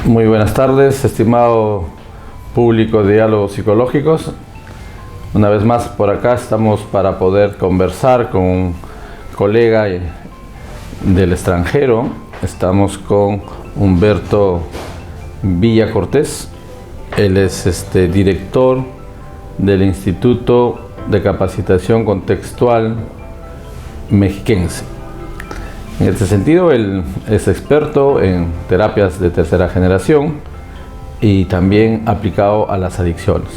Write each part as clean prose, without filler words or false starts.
Muy buenas tardes, estimado público de Diálogos Psicológicos. Una vez más por acá estamos para poder conversar con un colega del extranjero. Estamos con Humberto Villacortés. Él es director del Instituto de Capacitación Contextual Mexiquense. En este sentido, él es experto en terapias de tercera generación y también aplicado a las adicciones.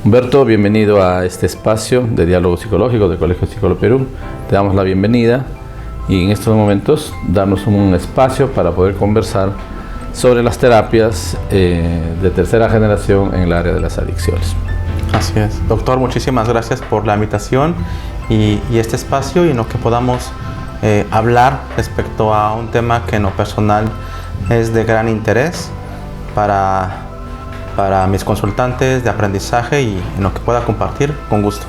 Humberto, bienvenido a este espacio de diálogo psicológico del Colegio Psicólogo Perú. Te damos la bienvenida y en estos momentos darnos un espacio para poder conversar sobre las terapias de tercera generación en el área de las adicciones. Así es. Doctor, muchísimas gracias por la invitación y este espacio y en lo que podamos hablar respecto a un tema que en lo personal es de gran interés para mis consultantes de aprendizaje y en lo que pueda compartir, con gusto.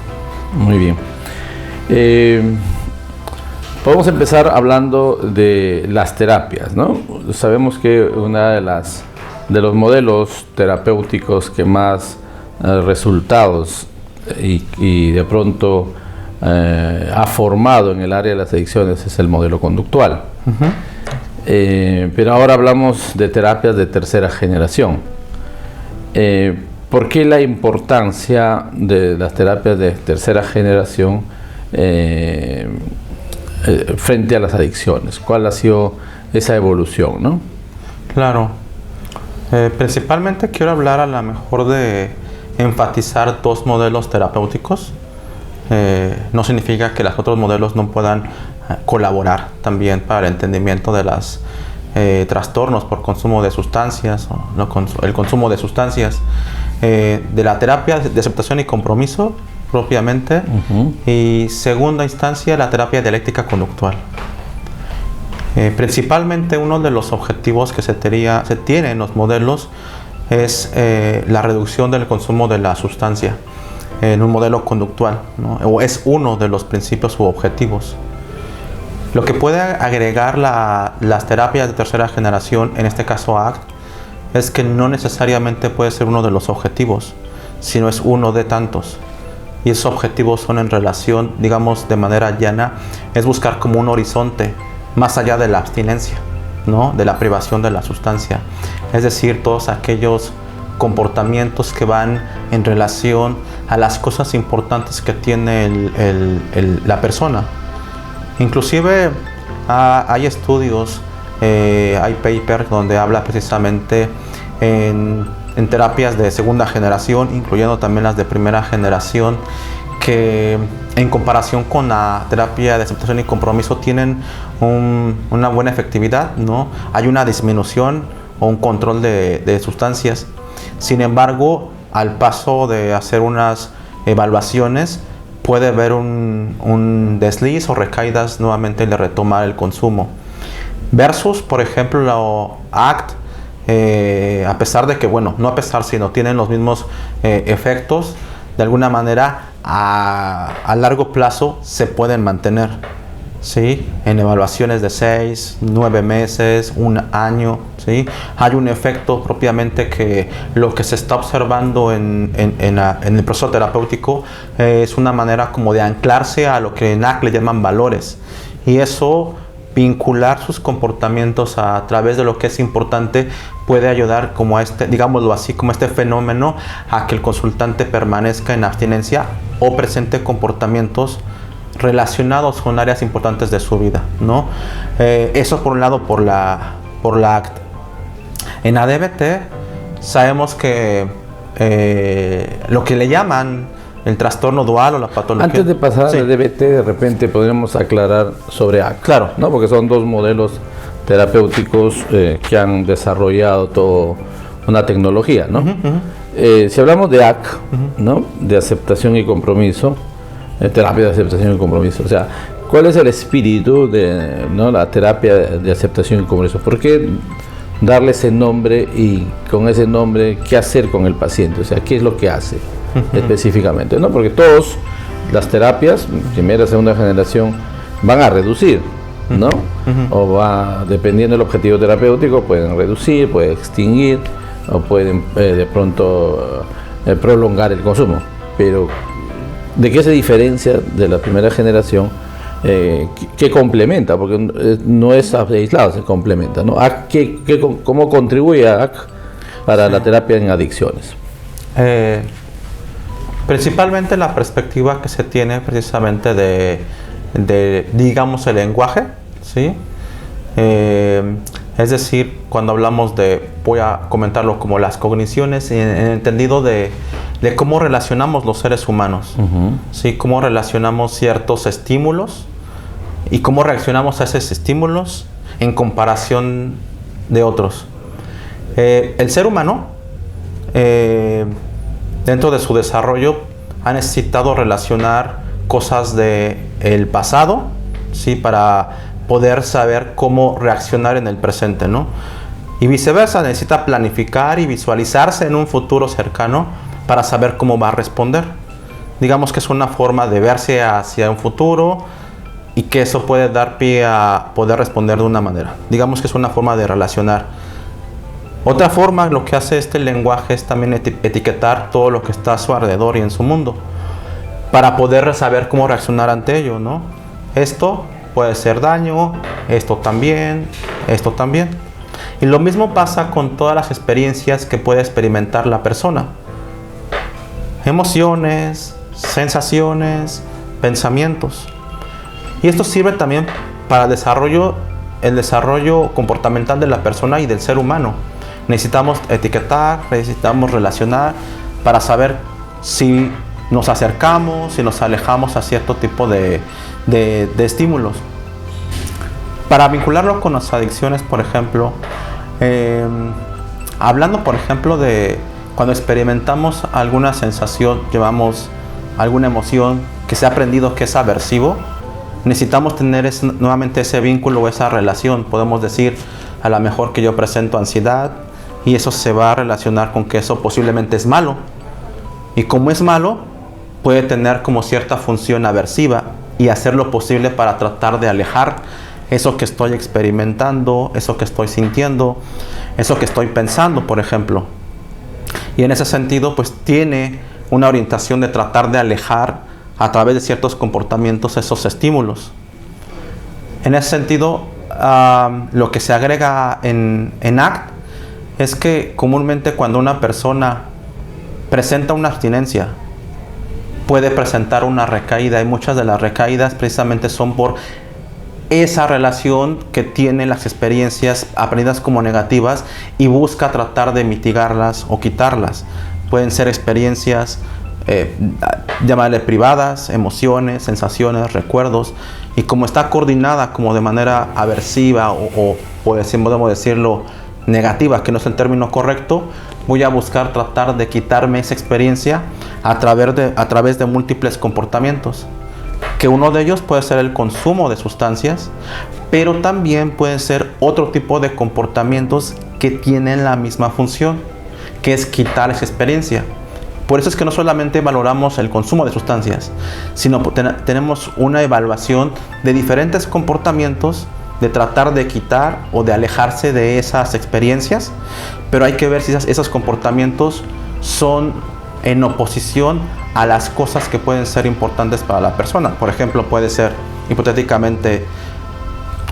Muy bien. Podemos empezar hablando de las terapias, ¿no? Sabemos que una de los modelos terapéuticos que más resultados y de pronto ha formado en el área de las adicciones es el modelo conductual. Pero ahora hablamos de terapias de tercera generación. ¿Por qué la importancia de las terapias de tercera generación frente a las adicciones? ¿Cuál ha sido esa evolución, no? Claro. Principalmente quiero hablar a lo mejor de enfatizar dos modelos terapéuticos. No significa que los otros modelos no puedan colaborar también para el entendimiento de los trastornos por consumo de sustancias, el consumo de sustancias, de la terapia de aceptación y compromiso propiamente, y segunda instancia la terapia dialéctica conductual. Principalmente uno de los objetivos que se tiene en los modelos es la reducción del consumo de la sustancia en un modelo conductual, ¿no? O es uno de los principios u objetivos. Lo que puede agregar las terapias de tercera generación, en este caso ACT, es que no necesariamente puede ser uno de los objetivos, sino es uno de tantos. Y esos objetivos son en relación, digamos de manera llana, es buscar como un horizonte más allá de la abstinencia, ¿no? De la privación de la sustancia. Es decir, todos aquellos comportamientos que van en relación a las cosas importantes que tiene la persona. Inclusive hay estudios, hay papers donde habla precisamente en terapias de segunda generación, incluyendo también las de primera generación, que en comparación con la terapia de aceptación y compromiso tienen una buena efectividad, ¿no? Hay una disminución o un control de sustancias. Sin embargo, al paso de hacer unas evaluaciones, puede haber un desliz o recaídas nuevamente y de retomar el consumo. Versus, por ejemplo, la ACT, a pesar de que, bueno, no a pesar, sino tienen los mismos efectos, de alguna manera a largo plazo se pueden mantener, ¿sí? En evaluaciones de 6, 9 meses, un año, ¿sí? Hay un efecto propiamente que lo que se está observando en el proceso terapéutico es una manera como de anclarse a lo que en ACT le llaman valores, y eso, vincular sus comportamientos a través de lo que es importante, puede ayudar como a digámoslo así, como este fenómeno a que el consultante permanezca en abstinencia o presente comportamientos relacionados con áreas importantes de su vida, ¿no? Eso por un lado por la ACT. En ADBT sabemos que lo que le llaman el trastorno dual o la patología. Antes de pasar a DBT, de repente podríamos aclarar sobre ACT, claro, ¿no? Porque son dos modelos terapéuticos que han desarrollado toda una tecnología, ¿no? Si hablamos de ACT, ¿no? De aceptación y compromiso, terapia de aceptación y compromiso, o sea, ¿cuál es el espíritu de, ¿no? la terapia de aceptación y compromiso? ¿Por qué darle ese nombre y con ese nombre qué hacer con el paciente? O sea, ¿qué es lo que hace específicamente, ¿no? Porque todas las terapias, primera, segunda generación, van a reducir, ¿no? O va, dependiendo del objetivo terapéutico, pueden reducir, pueden extinguir o pueden de pronto prolongar el consumo. Pero, ¿de qué se diferencia de la primera generación? ¿Qué complementa? Porque no es aislado, se complementa, ¿no? ¿Cómo contribuye a AC para la terapia en adicciones? Principalmente la perspectiva que se tiene precisamente de digamos, el lenguaje, ¿sí? Es decir, cuando hablamos voy a comentarlo como las cogniciones, en el entendido de cómo relacionamos los seres humanos, ¿sí? Cómo relacionamos ciertos estímulos y cómo reaccionamos a esos estímulos en comparación de otros. El ser humano, dentro de su desarrollo, ha necesitado relacionar cosas del pasado, ¿sí? Para poder saber cómo reaccionar en el presente, ¿no? Y viceversa, necesita planificar y visualizarse en un futuro cercano para saber cómo va a responder. Digamos que es una forma de verse hacia un futuro y que eso puede dar pie a poder responder de una manera. Digamos que es una forma de relacionar. Otra forma, lo que hace este lenguaje es también etiquetar todo lo que está a su alrededor y en su mundo para poder saber cómo reaccionar ante ello, ¿no? Esto puede ser daño, esto también, esto también. Y lo mismo pasa con todas las experiencias que puede experimentar la persona. Emociones, sensaciones, pensamientos. Y esto sirve también para el desarrollo comportamental de la persona y del ser humano. Necesitamos etiquetar, necesitamos relacionar para saber si nos acercamos, si nos alejamos a cierto tipo de estímulos. Para vincularlo con las adicciones, por ejemplo, hablando por ejemplo de cuando experimentamos alguna sensación, llevamos alguna emoción que se ha aprendido que es aversivo, necesitamos tener nuevamente ese vínculo o esa relación. Podemos decir a lo mejor que yo presento ansiedad y eso se va a relacionar con que eso posiblemente es malo. Y como es malo, puede tener como cierta función aversiva y hacer lo posible para tratar de alejar eso que estoy experimentando, eso que estoy sintiendo, eso que estoy pensando, por ejemplo. Y en ese sentido, pues tiene una orientación de tratar de alejar a través de ciertos comportamientos esos estímulos. En ese sentido, lo que se agrega en ACT es que comúnmente cuando una persona presenta una abstinencia, puede presentar una recaída, y muchas de las recaídas precisamente son por esa relación que tienen las experiencias aprendidas como negativas y busca tratar de mitigarlas o quitarlas. Pueden ser experiencias, llamarle privadas, emociones, sensaciones, recuerdos, y como está coordinada como de manera aversiva o podemos decirlo negativa, que no es el término correcto, voy a buscar tratar de quitarme esa experiencia a través de múltiples comportamientos, que uno de ellos puede ser el consumo de sustancias, pero también pueden ser otro tipo de comportamientos que tienen la misma función, que es quitar esa experiencia. Por eso es que no solamente valoramos el consumo de sustancias, sino tenemos una evaluación de diferentes comportamientos de tratar de quitar o de alejarse de esas experiencias, pero hay que ver si esos comportamientos son en oposición a las cosas que pueden ser importantes para la persona. Por ejemplo, puede ser hipotéticamente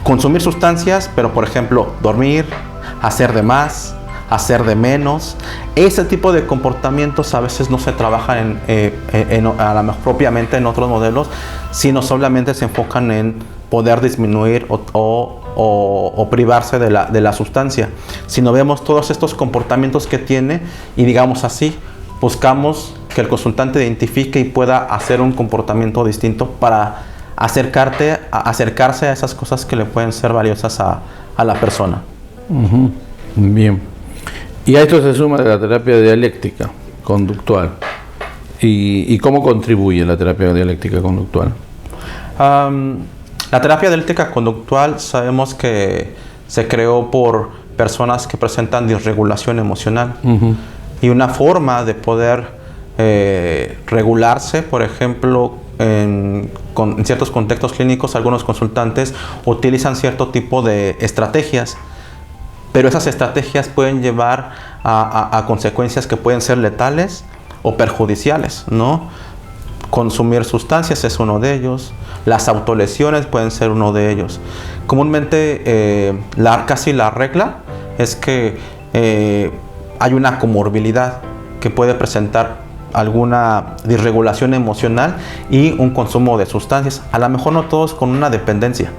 consumir sustancias, pero por ejemplo dormir, hacer de más, hacer de menos. Ese tipo de comportamientos a veces no se trabajan a lo mejor propiamente en otros modelos, sino solamente se enfocan en poder disminuir o privarse de la sustancia. Si no vemos todos estos comportamientos que tiene y digamos así, buscamos que el consultante identifique y pueda hacer un comportamiento distinto para acercarse a esas cosas que le pueden ser valiosas a la persona. Bien. Y a esto se suma la terapia dialéctica conductual. ¿Y cómo contribuye la terapia dialéctica conductual? La terapia dialéctica conductual sabemos que se creó por personas que presentan disregulación emocional. Y una forma de poder regularse, por ejemplo, en ciertos contextos clínicos, algunos consultantes utilizan cierto tipo de estrategias, pero esas estrategias pueden llevar a consecuencias que pueden ser letales o perjudiciales, ¿no? Consumir sustancias es uno de ellos, las autolesiones pueden ser uno de ellos. Comúnmente casi la regla es que hay una comorbilidad que puede presentar alguna disregulación emocional y un consumo de sustancias. A lo mejor no todos con una dependencia,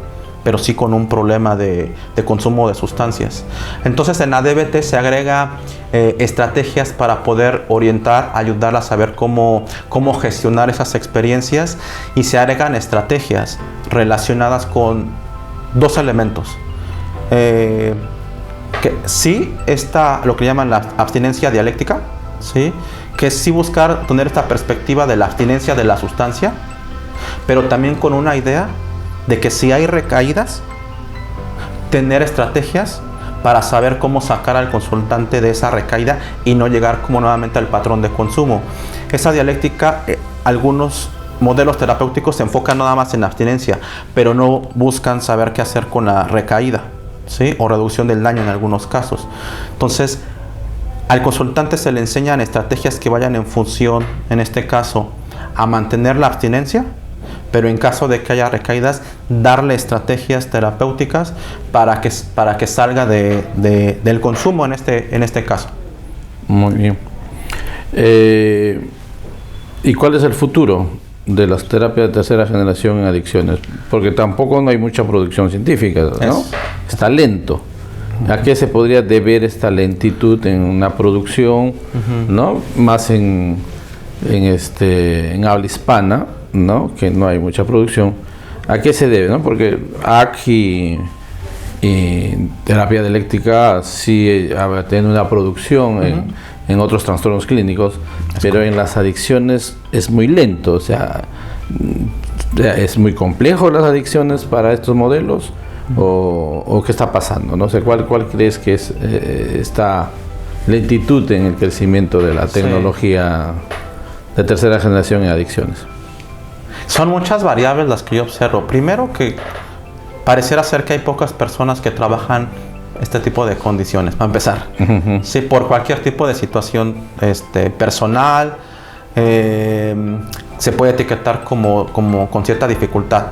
pero sí con un problema de consumo de sustancias. Entonces en la DBT se agrega estrategias para poder orientar, ayudar a saber cómo gestionar esas experiencias, y se agregan estrategias relacionadas con dos elementos. Que sí está lo que llaman la abstinencia dialéctica, ¿sí? Que es sí buscar tener esta perspectiva de la abstinencia de la sustancia, pero también con una idea de que si hay recaídas, tener estrategias para saber cómo sacar al consultante de esa recaída y no llegar como nuevamente al patrón de consumo. Esa dialéctica, algunos modelos terapéuticos se enfocan nada más en la abstinencia, pero no buscan saber qué hacer con la recaída, ¿sí? O reducción del daño en algunos casos. Entonces, al consultante se le enseñan estrategias que vayan en función, en este caso, a mantener la abstinencia, pero en caso de que haya recaídas, darle estrategias terapéuticas para que salga del consumo en este caso. Muy bien. ¿Y cuál es el futuro de las terapias de tercera generación en adicciones? Porque tampoco no hay mucha producción científica, ¿no? Está lento. ¿A qué se podría deber esta lentitud en una producción, ¿no? Más en habla hispana, ¿no? Que no hay mucha producción. ¿A qué se debe, no? Porque AC y terapia dialéctica sí tiene una producción en otros trastornos clínicos, pero en las adicciones es muy lento. O sea, es muy complejo las adicciones para estos modelos. ¿O qué está pasando? No sé, ¿cuál crees que es esta lentitud en el crecimiento de la tecnología de tercera generación en adicciones? Son muchas variables las que yo observo. Primero, que pareciera ser que hay pocas personas que trabajan este tipo de condiciones, para empezar. Sí, por cualquier tipo de situación personal, se puede etiquetar como con cierta dificultad.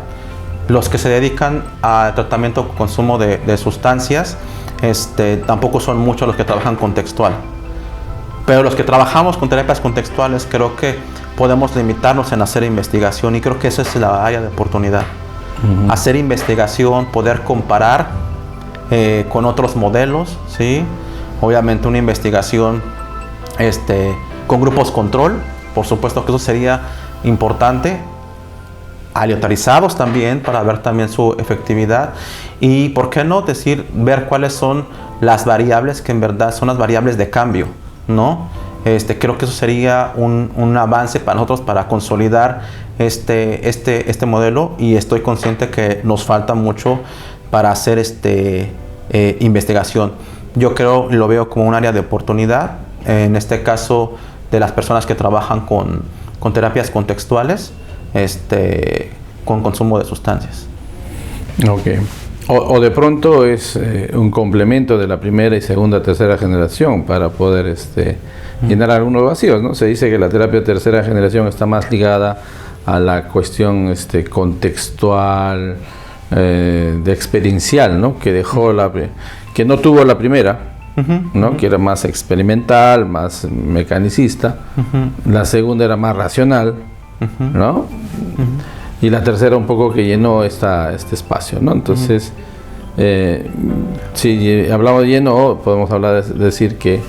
Los que se dedican al tratamiento o consumo de sustancias, tampoco son muchos los que trabajan contextual. Pero los que trabajamos con terapias contextuales, creo que podemos limitarnos en hacer investigación, y creo que esa es la área de oportunidad. Hacer investigación, poder comparar con otros modelos, ¿sí? Obviamente una investigación con grupos control, por supuesto que eso sería importante. Aleatorizados también, para ver también su efectividad, y por qué no ver cuáles son las variables que en verdad son las variables de cambio, ¿no? Creo que eso sería un avance para nosotros para consolidar este modelo, y estoy consciente que nos falta mucho para hacer investigación. Yo lo veo como un área de oportunidad, en este caso de las personas que trabajan con terapias contextuales, con consumo de sustancias. Ok. O de pronto es un complemento de la primera y segunda, tercera generación para poder llenar algunos vacíos, ¿no? Se dice que la terapia de tercera generación está más ligada a la cuestión contextual, de experiencial, ¿no? Que que no tuvo la primera, ¿no? Que era más experimental, más mecanicista. La segunda era más racional, ¿no? Y la tercera un poco que llenó este espacio, ¿no? Entonces, si hablamos de lleno, podemos decir que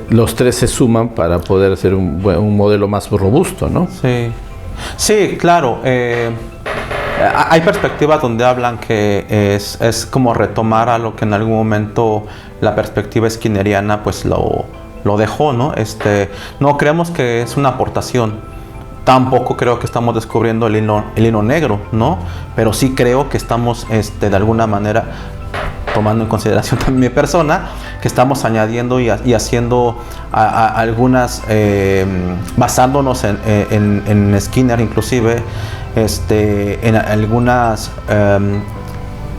los tres se suman para poder hacer un modelo más robusto, ¿no? Sí, claro. Hay perspectivas donde hablan que es como retomar a lo que en algún momento la perspectiva skinneriana pues lo dejó, ¿no? No creemos que es una aportación. Tampoco creo que estamos descubriendo el hilo negro, ¿no? Pero sí creo que estamos de alguna manera tomando en consideración también mi persona, que estamos añadiendo y haciendo algunas, basándonos en Skinner inclusive, en algunas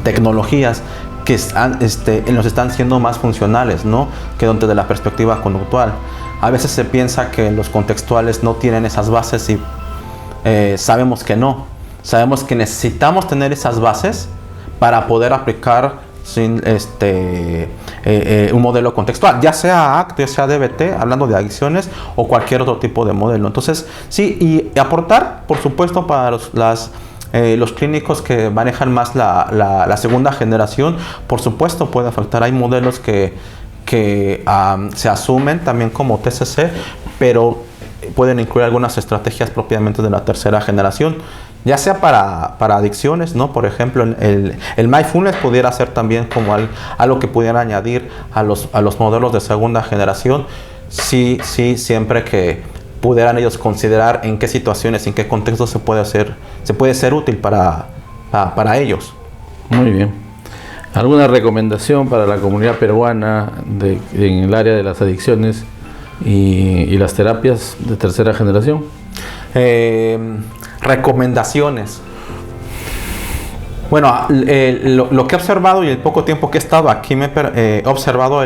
tecnologías que nos están siendo más funcionales, ¿no?, que desde la perspectiva conductual. A veces se piensa que los contextuales no tienen esas bases y sabemos que no. Sabemos que necesitamos tener esas bases para poder aplicar un modelo contextual, ya sea ACT, ya sea DBT, hablando de adicciones, o cualquier otro tipo de modelo. Entonces, sí, y aportar, por supuesto, para los clínicos que manejan más la segunda generación, por supuesto puede afectar. Hay modelos que se asumen también como TCC, pero pueden incluir algunas estrategias propiamente de la tercera generación, ya sea para adicciones, ¿no? Por ejemplo, el mindfulness pudiera ser también como algo que pudiera añadir a los modelos de segunda generación, sí, siempre que pudieran ellos considerar en qué situaciones, en qué contextos se puede ser útil para ellos. Muy bien. ¿Alguna recomendación para la comunidad peruana en el área de las adicciones y las terapias de tercera generación? Recomendaciones. Bueno, lo que he observado y el poco tiempo que he estado aquí, he observado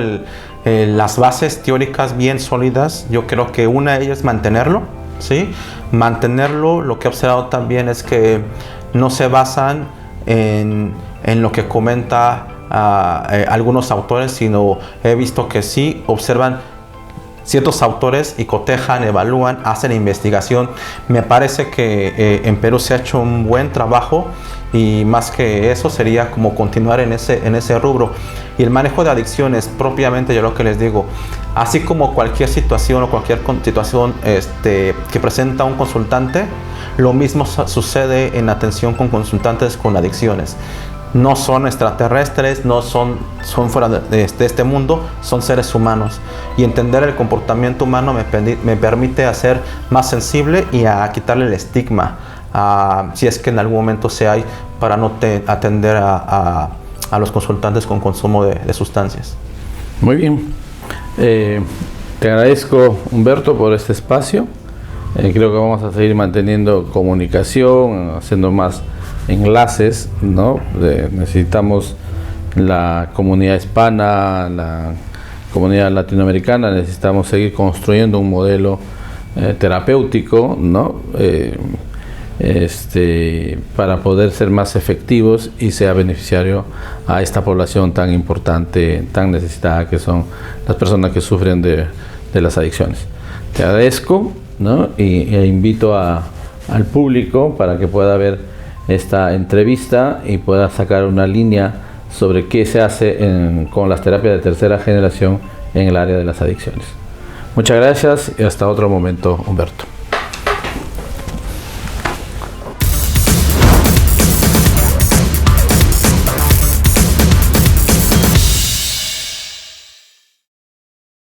las bases teóricas bien sólidas. Yo creo que una de ellas es mantenerlo, ¿sí? Mantenerlo. Lo que he observado también es que no se basan en lo que comenta algunos autores, sino he visto que sí observan ciertos autores y cotejan, evalúan, hacen investigación. Me parece que en Perú se ha hecho un buen trabajo, y más que eso sería como continuar en ese rubro. Y el manejo de adicciones, propiamente, yo lo que les digo, así como cualquier situación o cualquier situación que presenta un consultante, lo mismo sucede en atención con consultantes con adicciones. No son extraterrestres, no son fuera de este mundo, son seres humanos. Y entender el comportamiento humano me permite hacer más sensible y a quitarle el estigma, si es que en algún momento hay, para no atender a los consultantes con consumo de sustancias. Muy bien. Te agradezco, Humberto, por este espacio. Creo que vamos a seguir manteniendo comunicación, haciendo más enlaces, ¿no? Necesitamos la comunidad hispana, la comunidad latinoamericana, necesitamos seguir construyendo un modelo terapéutico, ¿no? Para poder ser más efectivos y sea beneficiario a esta población tan importante, tan necesitada, que son las personas que sufren de las adicciones. Te agradezco, ¿no? e invito al público para que pueda ver esta entrevista y pueda sacar una línea sobre qué se hace con las terapias de tercera generación en el área de las adicciones. Muchas gracias y hasta otro momento, Humberto.